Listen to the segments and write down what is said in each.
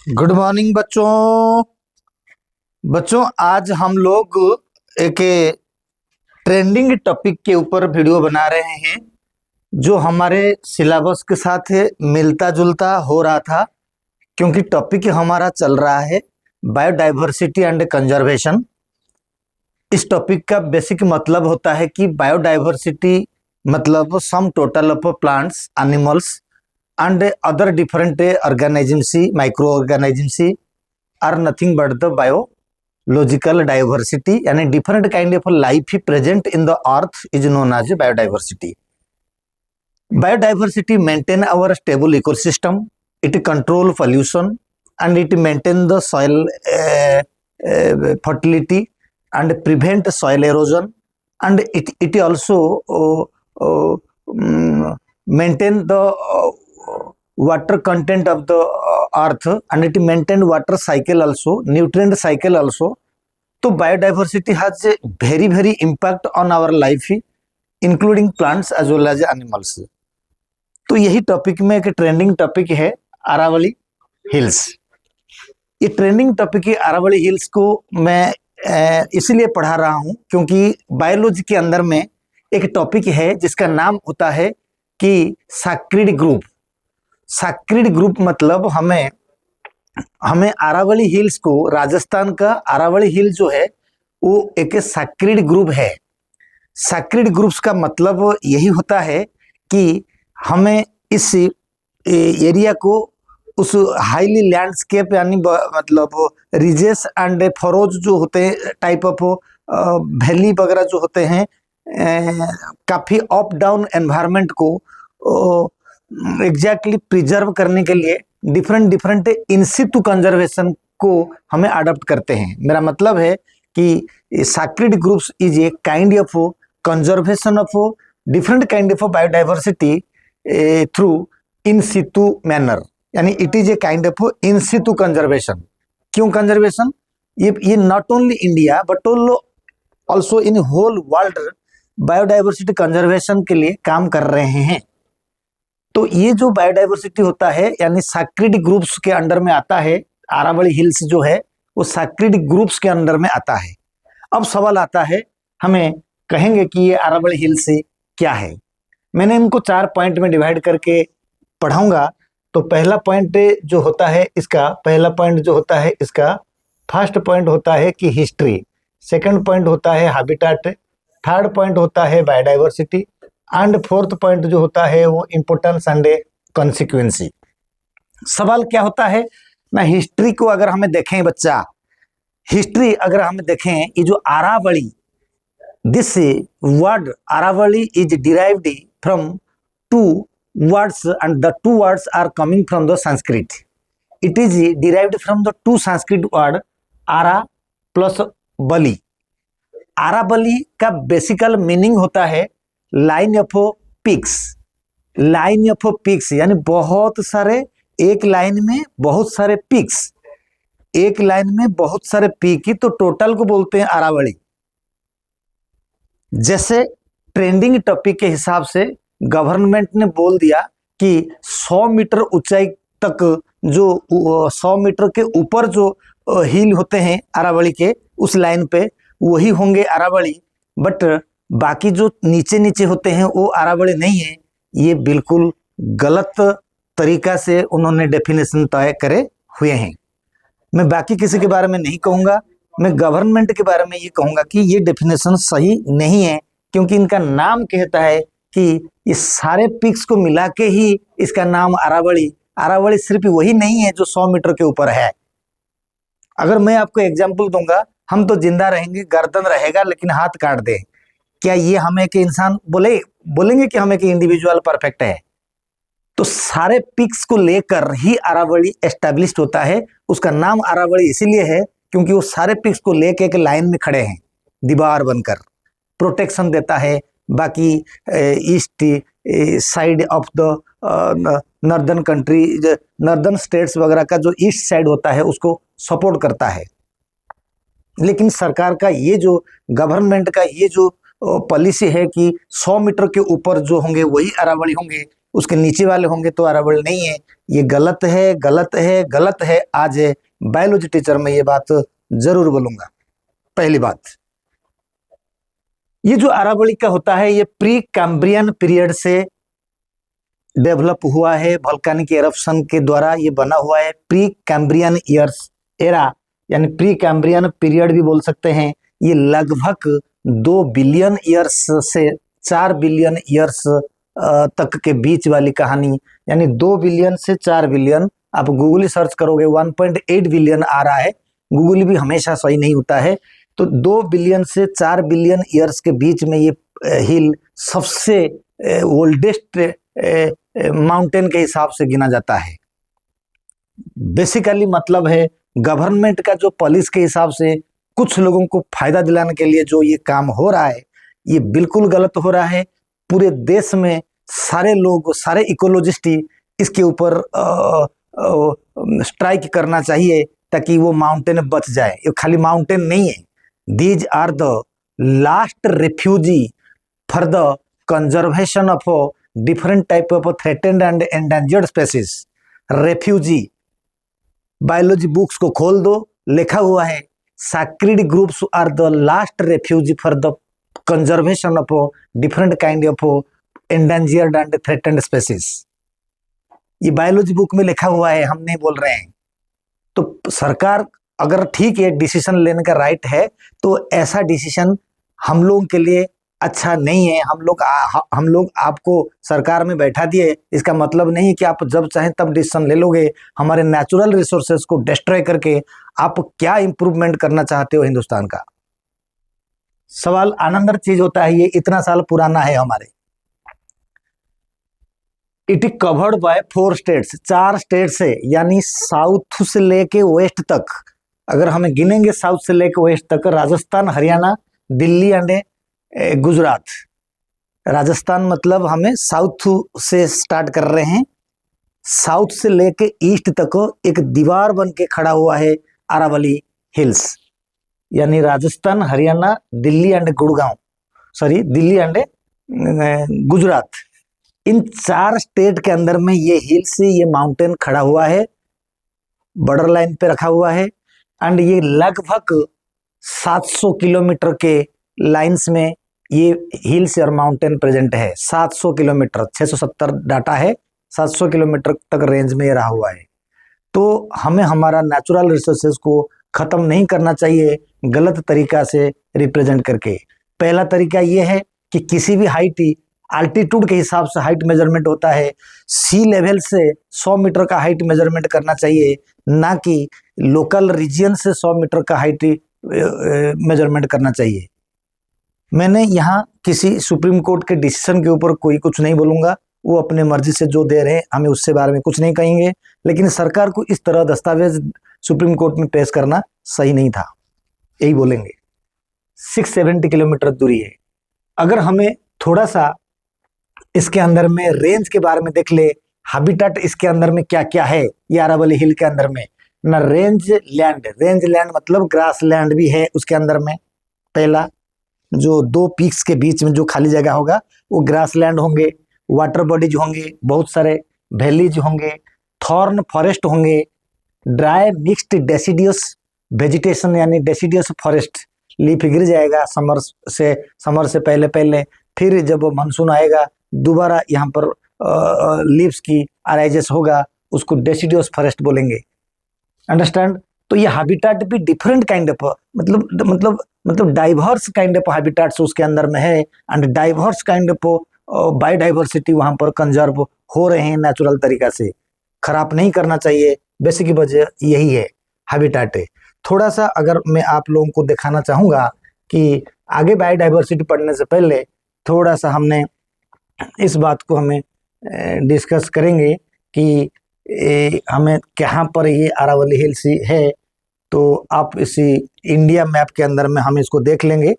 Good morning बच्चों। बच्चों आज हम लोग एक ट्रेंडिंग टॉपिक के ऊपर वीडियो बना रहे हैं जो हमारे सिलेबस के साथ मिलता जुलता हो रहा था, क्योंकि टॉपिक हमारा चल रहा है बायोडाइवर्सिटी एंड कंजर्वेशन। इस टॉपिक का बेसिक मतलब होता है कि बायोडाइवर्सिटी मतलब sum total of plants, animals and other different organisms, microorganisms are nothing but the biological diversity, यानी different kind of life present in the earth is known as biodiversity. Biodiversity maintain our stable ecosystem, it control pollution and it maintain the soil fertility and prevent soil erosion, and it also maintain the water content of the earth, and it maintain water cycle also, nutrient cycle also. तो biodiversity has a very impact on our life, including plants as well as animals. तो यही topic में एक trending topic है Aravalli hills. ये trending topic है Aravalli hills को मैं इसलिए पढ़ा रहा हूं क्योंकि बायोलॉजी के अंदर में एक टॉपिक है जिसका नाम होता है कि सैक्रिड ग्रुप। सैक्रिड ग्रुप मतलब हमें अरावली हिल्स को, राजस्थान का अरावली हिल जो है वो एक सैक्रिड ग्रुप है। सैक्रिड ग्रुप्स का मतलब यही होता है कि हमें इस एरिया को उस हाईली लैंडस्केप यानी मतलब रिजेस एंड फरोज जो होते हैं, टाइप ऑफ वैली वगैरह जो होते हैं, काफ़ी अप डाउन एनवायरनमेंट को एग्जैक्टली प्रिजर्व करने के लिए डिफरेंट इन सितु कंजर्वेशन को हमें अडॉप्ट करते हैं। मेरा मतलब है कि sacred groups is a kind of conservation of different kind of biodiversity through in situ manner, यानी it is a kind of in situ conservation. क्यों कंजर्वेशन? ये not only India but also in whole world biodiversity conservation के लिए काम कर रहे हैं। तो ये जो बायोडाइवर्सिटी होता है यानी सैक्रिड ग्रुप्स के अंडर में आता है। अरावली हिल्स जो है वो सैक्रिड ग्रुप्स के अंडर में आता है। अब सवाल आता है, हमें कहेंगे कि ये अरावली हिल्स क्या है। मैंने इनको 4 पॉइंट में डिवाइड करके पढ़ाऊंगा। तो पहला पॉइंट जो होता है इसका फर्स्ट पॉइंट होता है कि हिस्ट्री, सेकंड पॉइंट होता है हैबिटेट, थर्ड पॉइंट होता है बायोडाइवर्सिटी एंड फोर्थ पॉइंट जो होता है वो इम्पोर्टेंस एंड कॉन्सिक्वेंसी। सवाल क्या होता है ना, हिस्ट्री को अगर हमें देखें बच्चा, हिस्ट्री अगर हमें देखें, ये जो Aravali, this word Aravali is derived from 2 words and the 2 words are coming from the Sanskrit. It is derived from the 2 Sanskrit word ara plus bali. Aravali का बेसिकल मीनिंग होता है line of peaks. Line of peaks यानी बहुत सारे, एक line में बहुत सारे पिक्स, एक लाइन में बहुत सारे पीक ही तो टोटल को बोलते हैं अरावली। जैसे ट्रेंडिंग टॉपिक के हिसाब से गवर्नमेंट ने बोल दिया कि 100 मीटर ऊंचाई तक, जो 100 मीटर के ऊपर जो हिल होते हैं अरावली के, उस लाइन पे वही होंगे अरावली, बट बाकी जो नीचे नीचे होते हैं वो अरावली नहीं है। ये बिल्कुल गलत तरीका से उन्होंने डेफिनेशन तय करे हुए हैं। मैं बाकी किसी के बारे में नहीं कहूँगा, मैं गवर्नमेंट के बारे में ये कहूँगा कि ये डेफिनेशन सही नहीं है, क्योंकि इनका नाम कहता है कि इस सारे पिक्स को मिला के ही इसका नाम अरावली। अरावली सिर्फ वही नहीं है जो 100 मीटर के ऊपर है। अगर मैं आपको एग्जाम्पल दूंगा, हम तो जिंदा रहेंगे, गर्दन रहेगा लेकिन हाथ काट दे, क्या ये हमें एक इंसान बोलेंगे कि हमें एक इंडिविजुअल परफेक्ट है? तो सारे पिक्स को लेकर ही अरावली एस्टेब्लिश्ड होता है। उसका नाम अरावली इसीलिए है क्योंकि वो सारे पिक्स को लेकर एक लाइन में खड़े हैं, दीवार बनकर प्रोटेक्शन देता है। बाकी east side of the northern country, northern states वगैरह का जो ईस्ट साइड होता है उसको सपोर्ट करता है। लेकिन सरकार का ये जो, गवर्नमेंट का ये जो पॉलिसी है कि 100 मीटर के ऊपर जो होंगे वही अरावली होंगे, उसके नीचे वाले होंगे तो अरावली नहीं है। ये गलत है, गलत है, गलत है। आज बायोलॉजी टीचर में ये बात जरूर बोलूंगा। पहली बात, ये जो अरावली का होता है ये प्री कैम्ब्रियन पीरियड से डेवलप हुआ है, वोल्केनिक एरप्शन के द्वारा ये बना हुआ है। प्री कैम्ब्रियन ईयर्स एरा यानी प्री कैम्ब्रियन पीरियड भी बोल सकते हैं। ये लगभग 2 बिलियन ईयर्स से 4 बिलियन ईयर्स तक के बीच वाली कहानी, यानी 2 बिलियन से 4 बिलियन। आप गूगल सर्च करोगे 1.8 बिलियन आ रहा है, गूगल भी हमेशा सही नहीं होता है। तो 2 बिलियन से 4 बिलियन ईयर्स के बीच में ये हिल सबसे ओल्डेस्ट माउंटेन के हिसाब से गिना जाता है। बेसिकली मतलब है गवर्नमेंट का जो पॉलिसी के हिसाब से कुछ लोगों को फायदा दिलाने के लिए जो ये काम हो रहा है, ये बिल्कुल गलत हो रहा है। पूरे देश में सारे लोग, सारे इकोलॉजिस्ट इसके ऊपर स्ट्राइक करना चाहिए ताकि वो माउंटेन बच जाए। ये खाली माउंटेन नहीं है, these are the last refugee for the conservation of different type of threatened and endangered species. Refugee biology books को खोल दो, लिखा हुआ है sacred groups are the last refugee for the conservation of different kind of endangered and threatened species. ये biology book में लिखा हुआ है, हम नहीं बोल रहे हैं। तो सरकार अगर ठीक है डिसीजन लेने का राइट है, तो ऐसा डिसीजन हम लोगों के लिए अच्छा नहीं है। हम लोग आपको सरकार में बैठा दिए, इसका मतलब नहीं कि आप जब चाहें तब डिसीजन ले लोगे। हमारे नेचुरल रिसोर्सेज को डिस्ट्रॉय करके आप क्या इंप्रूवमेंट करना चाहते हो हिंदुस्तान का? सवाल आनंदर चीज होता है, ये इतना साल पुराना है हमारे। It is covered by 4 states, 4 state से, यानी साउथ से लेके वेस्ट तक। अगर हमें गिनेंगे साउथ से लेके वेस्ट तक, राजस्थान, हरियाणा, दिल्ली एंड गुजरात। राजस्थान मतलब हमें साउथ से स्टार्ट कर रहे हैं, साउथ से लेके ईस्ट तक एक दीवार बन के खड़ा हुआ है अरावली हिल्स। यानी Rajasthan, Haryana, Delhi and Delhi and Gujarat, in 4 state के अंदर में ये हिल्स, ये माउंटेन खड़ा हुआ है, बॉर्डर लाइन पे रखा हुआ है। एंड ये लगभग 700 किलोमीटर के लाइंस में ये हिल्स और माउंटेन प्रेजेंट है। 700 किलोमीटर, 670 डाटा है, 700 किलोमीटर तक रेंज में ये रहा हुआ है। तो हमें हमारा नेचुरल रिसोर्सेज को खत्म नहीं करना चाहिए गलत तरीका से रिप्रेजेंट करके। पहला तरीका ये है कि किसी भी हाइट, अल्टीट्यूड के हिसाब से हाइट मेजरमेंट होता है। सी लेवल से 100 मीटर का हाइट मेजरमेंट करना चाहिए, ना कि लोकल रीजन से 100 मीटर का हाइट मेजरमेंट करना चाहिए। मैंने यहाँ किसी सुप्रीम कोर्ट के डिसीजन के ऊपर कोई कुछ नहीं बोलूँगा, वो अपने मर्जी से जो दे रहे हैं हमें उससे बारे में कुछ नहीं कहेंगे। लेकिन सरकार को इस तरह दस्तावेज सुप्रीम कोर्ट में पेश करना सही नहीं था, यही बोलेंगे। 670 किलोमीटर दूरी है। अगर हमें थोड़ा सा इसके अंदर में रेंज के बारे में देख ले, हैबिटेट इसके अंदर में क्या क्या है, ये अरावली हिल के अंदर में ना, रेंज लैंड मतलब ग्रास लैंड भी है उसके अंदर में। पहला जो 2 पीक्स के बीच में जो खाली जगह होगा वो ग्रास लैंड होंगे, वाटर बॉडीज होंगे, बहुत सारे वैलीज होंगे, थॉर्न फॉरेस्ट होंगे, ड्राई मिक्स्ड डेसिडियस वेजिटेशन यानी डेसिडियस फॉरेस्ट, लीफ गिर जाएगा समर से पहले, फिर जब मानसून आएगा दोबारा यहाँ पर लीव्स की अराइजेस होगा, उसको डेसिडियस फॉरेस्ट बोलेंगे। अंडरस्टैंड? तो ये हैबिटेट भी डिफरेंट काइंड ऑफ मतलब डाइवर्स काइंड ऑफ हैबिटेट्स उसके अंदर में है, and diverse kind of biodiversity वहाँ पर कंजर्व हो रहे हैं नेचुरल तरीका से। खराब नहीं करना चाहिए, बेसिक वजह यही है, हैबिटेट है। थोड़ा सा अगर मैं आप लोगों को दिखाना चाहूँगा कि आगे बायोडाइवर्सिटी पढ़ने से पहले थोड़ा सा हमने इस बात को हमें डिस्कस करेंगे कि हमें कहाँ पर ये अरावली हिल्स है। तो आप इसी इंडिया मैप के अंदर में हम इसको देख लेंगे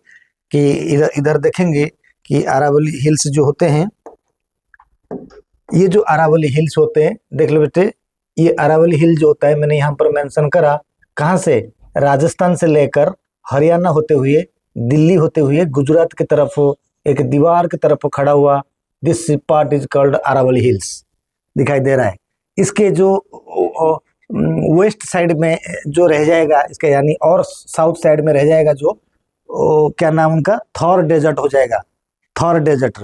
कि इधर देखेंगे कि अरावली हिल्स जो होते हैं, ये जो अरावली हिल्स होते हैं, देख लो बेटे, ये अरावली हिल जो होता है मैंने यहाँ पर मेंशन करा, कहाँ से, राजस्थान से लेकर हरियाणा होते हुए, दिल्ली होते हुए, गुजरात की तरफ एक दीवार की तरफ खड़ा हुआ this part is called Aravali hills, दिखाई दे रहा है। इसके जो वेस्ट साइड में जो रह जाएगा इसके, यानी और साउथ साइड में रह जाएगा जो क्या नाम उनका, थॉर डेजर्ट हो जाएगा, थॉर डेजर्ट।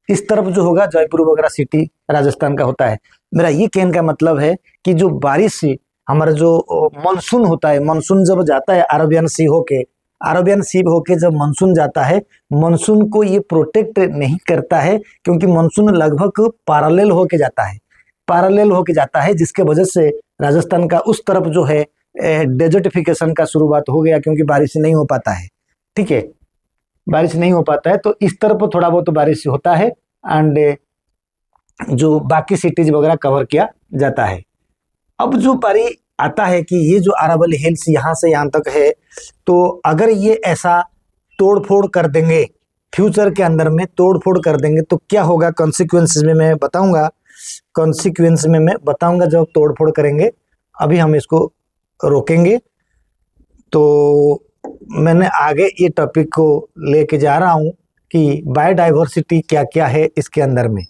इस तरफ जो होगा जयपुर वगैरह सिटी राजस्थान का होता है। मेरा ये कहने का मतलब है कि जो बारिश हमारा जो मानसून होता है, मानसून जब जाता है अरबियन सी होके, अरबियन सी होके जब मानसून जाता है, मानसून को ये प्रोटेक्ट नहीं करता है, क्योंकि मानसून लगभग पैरेलल होके जाता है, पैरेलल होके जाता है, जिसके वजह से राजस्थान का उस तरफ जो है डेजर्टिफिकेशन का शुरुआत हो गया, क्योंकि बारिश नहीं हो पाता है। ठीक है, बारिश नहीं हो पाता है, तो इस तरफ थोड़ा बहुत बारिश होता है एंड जो बाकी सिटीज वगैरह कवर किया जाता है। अब जो बारी आता है कि ये जो अरावली हिल्स यहाँ से यहाँ तक है, तो अगर ये ऐसा तोड़ फोड़ कर देंगे, फ्यूचर के अंदर में तोड़ फोड़ कर देंगे, तो क्या होगा कॉन्सिक्वेंसेस में मैं बताऊंगा, कॉन्सिक्वेंस में मैं बताऊंगा जब तोड़ फोड़ करेंगे। अभी हम इसको रोकेंगे। तो मैंने आगे ये टॉपिक को लेके जा रहा हूँ कि बायोडाइवर्सिटी क्या क्या है इसके अंदर में।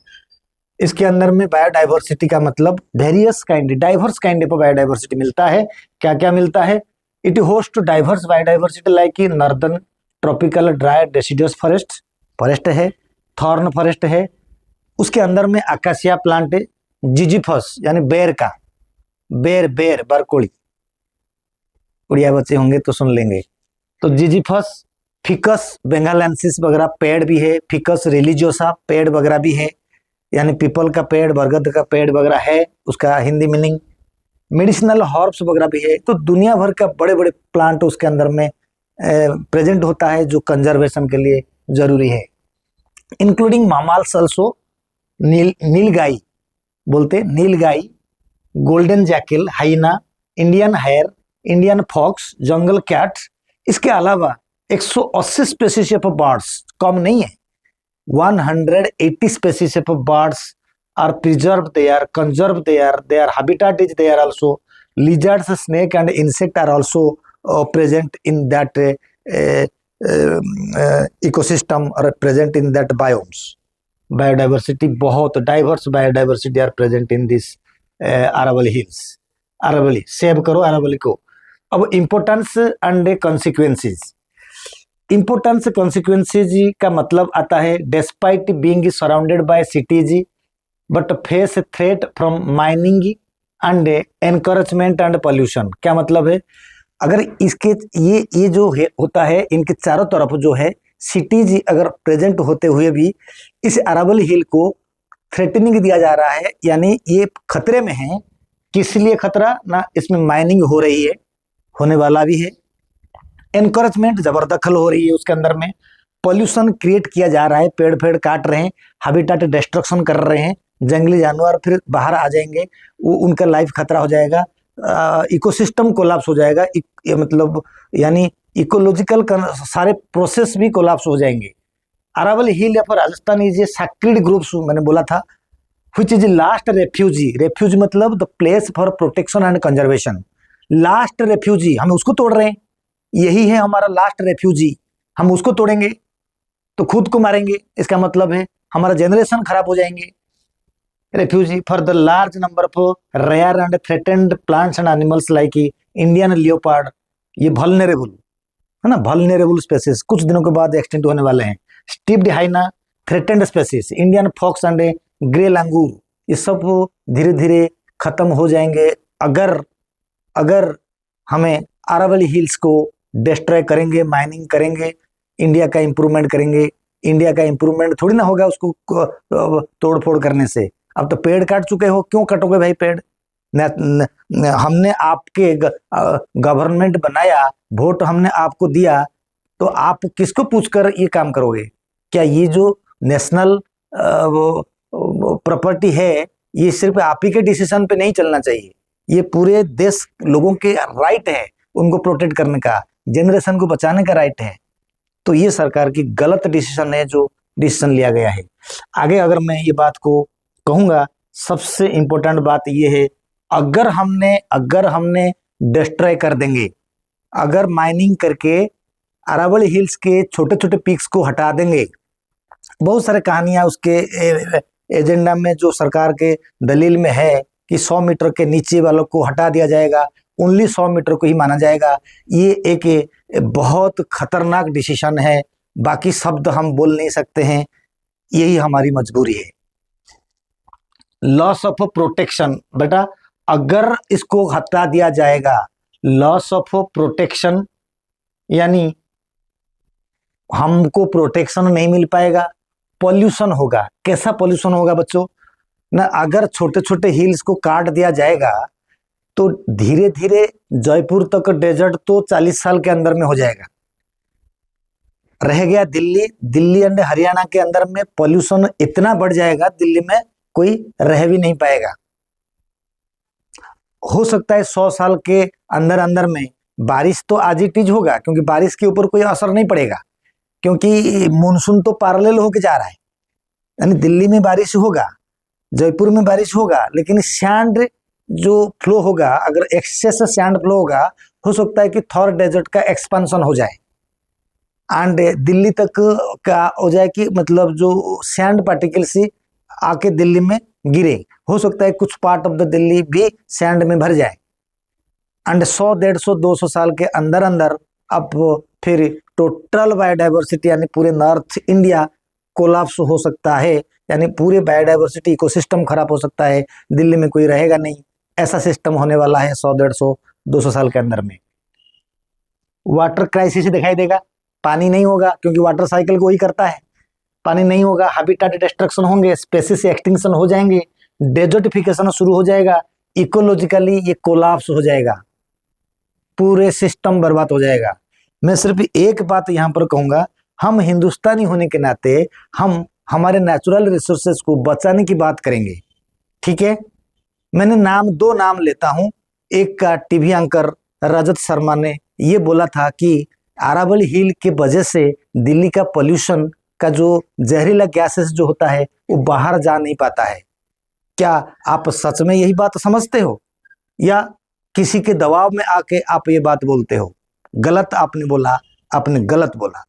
इसके अंदर में बायोडाइवर्सिटी का मतलब various kind, diverse kind of biodiversity मिलता है। क्या क्या मिलता है? It host biodiversity like northern tropical dry deciduous forest, forest है, थॉर्न फॉरेस्ट है, उसके अंदर में अकासिया प्लांट है, जिजीफस यानी बेर का, बेर बरकोली, उड़िया बच्चे होंगे तो सुन लेंगे। तो जिजीफस, फिकस बेंगालेंसिस वगैरह पेड़ भी है, फिकस रिलीजियोसा पेड़ वगैरह भी है, यानी पीपल का पेड़, बरगद का पेड़ वगैरह है, उसका हिंदी मीनिंग। मेडिसिनल हर्ब्स वगैरह भी है। तो दुनिया भर का बड़े बड़े प्लांट उसके अंदर में प्रेजेंट होता है, जो कंजर्वेशन के लिए जरूरी है, इंक्लूडिंग मामाल्स ऑल्सो, नीलगाई बोलते, nilgai, golden jackal, hyena, Indian hare, Indian fox, jungle cat. इसके अलावा 180 स्पेसीज ऑफ बर्ड्स, कम नहीं है, 180 species of birds are preserved there, conserved there, their habitat is there also. Lizards, snake and insect are also present in that ecosystem, or present in that biomes. Biodiversity बहुत diverse biodiversity are present in this Aravalli Hills. Aravalli, save करो Aravalli को। अब importance and consequences, importance consequences का मतलब आता है despite being surrounded by cities but face threat from mining and encouragement and pollution. क्या मतलब है? अगर इसके ये जो है होता है, इनके चारों तरफ जो है सिटीज अगर प्रेजेंट होते हुए भी इस अरावली हिल को थ्रेटनिंग दिया जा रहा है, यानी ये खतरे में है। किस लिए खतरा? ना इसमें माइनिंग हो रही है, होने वाला भी है, एनकरेजमेंट जबरदखल हो रही है उसके अंदर में, पॉल्यूशन क्रिएट किया जा रहा है, पेड़ पेड़ काट रहे हैं, हैबिटेट डिस्ट्रक्शन कर रहे हैं, जंगली जानवर फिर बाहर आ जाएंगे, उनका लाइफ खतरा हो जाएगा, इकोसिस्टम कोलैप्स हो जाएगा, मतलब यानी इकोलॉजिकल सारे प्रोसेस भी कोलैप्स हो जाएंगे। अरावली हिल या फिर Rajasthan is a sacred groups, मैंने बोला था, which is last refugee, refuge मतलब the place for protection and conservation, last refugee, हम उसको तोड़ रहे हैं, यही है हमारा लास्ट रेफ्यूजी, हम उसको तोड़ेंगे तो खुद को मारेंगे, इसका मतलब है हमारा जनरेशन खराब हो जाएंगे। Refugee for the large number of rare and threatened plants and animals like Indian leopard, ये वल्नरेबल है ना, वल्नरेबल स्पेसीज कुछ दिनों के बाद एक्सटेंट होने वाले हैं। Striped hyena, threatened species, Indian fox and grey langur, ये सब धीरे धीरे खत्म हो जाएंगे अगर हमें अरावली हिल्स को डिस्ट्रॉय करेंगे, माइनिंग करेंगे, इंडिया का इंप्रूवमेंट करेंगे। इंडिया का इंप्रूवमेंट थोड़ी ना होगा उसको तोड़ फोड़ करने से। अब तो पेड़ काट चुके हो, क्यों काटोगे भाई पेड़? हमने आपके गवर्नमेंट बनाया, वोट हमने आपको दिया, तो आप किसको पूछकर ये काम करोगे? क्या ये जो नेशनल प्रॉपर्टी है, ये सिर्फ आप ही के डिसीजन पे नहीं चलना चाहिए, ये पूरे देश लोगों के राइट है उनको प्रोटेक्ट करने का, जनरेशन को बचाने का राइट है। तो ये सरकार की गलत डिसीजन है जो डिसीजन लिया गया है। आगे अगर मैं ये बात को कहूँगा, सबसे इम्पोर्टेंट बात ये है, अगर हमने डिस्ट्रॉय कर देंगे, अगर माइनिंग करके अरावली हिल्स के छोटे छोटे पीक्स को हटा देंगे, बहुत सारे कहानियां उसके एजेंडा में जो सरकार के दलील में है कि 100 मीटर के नीचे वालों को हटा दिया जाएगा, ओनली 100 मीटर को ही माना जाएगा। ये एक बहुत खतरनाक डिसीजन है, बाकी शब्द हम बोल नहीं सकते हैं, यही हमारी मजबूरी है। लॉस ऑफ प्रोटेक्शन, बेटा अगर इसको हटा दिया जाएगा, लॉस ऑफ प्रोटेक्शन यानी हमको प्रोटेक्शन नहीं मिल पाएगा, पॉल्यूशन होगा। कैसा पॉल्यूशन होगा बच्चों ना, अगर छोटे छोटे हिल्स को काट दिया जाएगा तो धीरे धीरे जयपुर तक डेजर्ट तो 40 साल के अंदर में हो जाएगा। रह गया दिल्ली एंड हरियाणा के अंदर में पॉल्यूशन इतना बढ़ जाएगा, दिल्ली में कोई रह भी नहीं पाएगा। हो सकता है 100 साल के अंदर अंदर में बारिश तो आज ही टीज होगा, क्योंकि बारिश के ऊपर कोई असर नहीं पड़ेगा, क्योंकि मानसून तो पैरेलल होके जा रहा है। यानी दिल्ली में बारिश होगा, जयपुर में बारिश होगा, लेकिन सैंड जो फ्लो होगा, अगर एक्सेस सैंड फ्लो होगा, हो सकता है कि थॉर डेजर्ट का एक्सपेंशन हो जाए एंड दिल्ली तक का हो जाए कि मतलब जो सैंड पार्टिकल्स आके दिल्ली में गिरे। हो सकता है कुछ पार्ट ऑफ द दिल्ली भी सैंड में भर जाए एंड 100, 150, 200 साल के अंदर अंदर अब फिर टोटल बायोडाइवर्सिटी यानी पूरे नॉर्थ इंडिया कोलैप्स हो सकता है, यानी पूरे बायोडाइवर्सिटी इकोसिस्टम खराब हो सकता है, दिल्ली में कोई रहेगा नहीं। ऐसा सिस्टम होने वाला है 100, 150, 200 साल के अंदर में। वाटर क्राइसिस दिखाई देगा, पानी नहीं होगा, क्योंकि वाटर साइकिल को ही करता है। पानी नहीं होगा, हैबिटेट डिस्ट्रक्शन होंगे, स्पेसीज एक्सटिंक्शन हो जाएंगे, डेजर्टिफिकेशन शुरू हो जाएगा, इकोलॉजिकली ये कोलैप्स हो जाएगा, पूरे सिस्टम बर्बाद हो जाएगा। मैं सिर्फ एक बात यहाँ पर कहूँगा, हम हिंदुस्तानी होने के नाते हम हमारे नेचुरल रिसोर्सेज को बचाने की बात करेंगे, ठीक है। मैंने दो नाम लेता हूँ। एक का टीवी एंकर रजत शर्मा ने ये बोला था कि अरावली हिल के वजह से दिल्ली का पोल्यूशन का जो जहरीला गैसेस जो होता है वो बाहर जा नहीं पाता है। क्या आप सच में यही बात समझते हो, या किसी के दबाव में आके आप ये बात बोलते हो? गलत आपने बोला, आपने गलत बोला।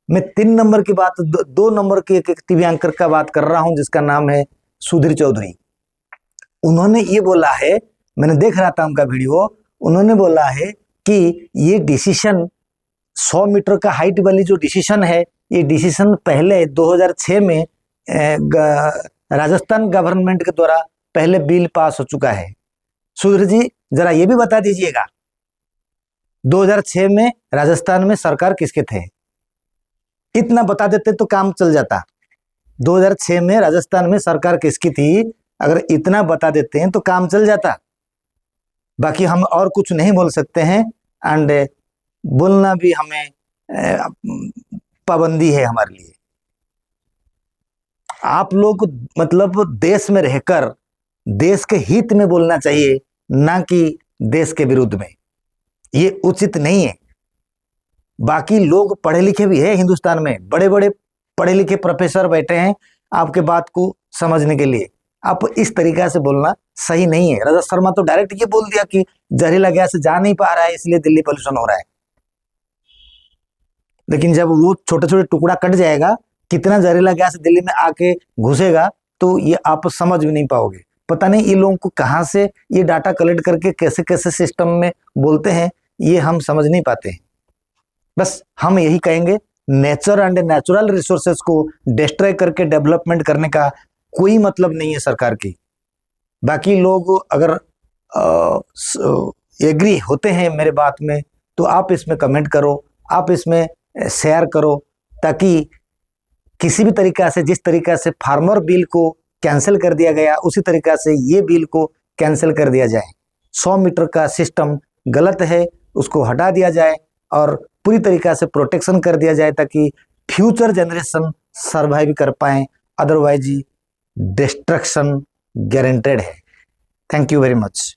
मैं 3 नंबर की बात, 2 नंबर के एक टीवी एंकर का बात कर रहा हूं जिसका नाम है सुधीर चौधरी। उन्होंने ये बोला है, मैंने देख रहा था उनका वीडियो, उन्होंने बोला है कि ये डिसीजन 100 मीटर का हाइट वाली जो डिसीजन है, ये डिसीजन पहले 2006 में राजस्थान गवर्नमेंट के द्वारा पहले बिल पास हो चुका है। सुधीर जी जरा ये भी बता दीजिएगा, 2006 में राजस्थान में सरकार किसके थे? इतना बता देते तो काम चल जाता। 2006 में राजस्थान में सरकार किसकी थी, अगर इतना बता देते हैं तो काम चल जाता। बाकी हम और कुछ नहीं बोल सकते हैं एंड बोलना भी हमें पाबंदी है हमारे लिए। आप लोग मतलब देश में रहकर देश के हित में बोलना चाहिए, ना कि देश के विरुद्ध में। ये उचित नहीं है। बाकी लोग पढ़े लिखे भी है हिंदुस्तान में, बड़े बड़े पढ़े लिखे प्रोफेसर बैठे हैं आपके बात को समझने के लिए। आप इस तरीका से बोलना सही नहीं है। रजत शर्मा तो डायरेक्ट ये बोल दिया कि जहरीला गैस जा नहीं पा रहा है इसलिए दिल्ली पोल्यूशन हो रहा है, लेकिन जब वो छोटे छोटे टुकड़ा कट जाएगा, कितना जहरीला गैस दिल्ली में आके घुसेगा, तो ये आप समझ भी नहीं पाओगे। पता नहीं ये लोगों को कहाँ से ये डाटा कलेक्ट करके कैसे कैसे सिस्टम में बोलते हैं, ये हम समझ नहीं पाते हैं। बस हम यही कहेंगे, नेचर एंड नेचुरल रिसोर्सेज को डिस्ट्रॉय करके डेवलपमेंट करने का कोई मतलब नहीं है सरकार की। बाकी लोग अगर एग्री होते हैं मेरे बात में तो आप इसमें कमेंट करो, आप इसमें शेयर करो, ताकि किसी भी तरीका से, जिस तरीका से फार्मर बिल को कैंसिल कर दिया गया उसी तरीका से ये बिल को कैंसिल कर दिया जाए। 100 मीटर का सिस्टम गलत है, उसको हटा दिया जाए और पूरी तरीका से प्रोटेक्शन कर दिया जाए, ताकि फ्यूचर जनरेशन सर्वाइव कर पाए। अदरवाइज डिस्ट्रक्शन गारंटेड है। Thank you very much.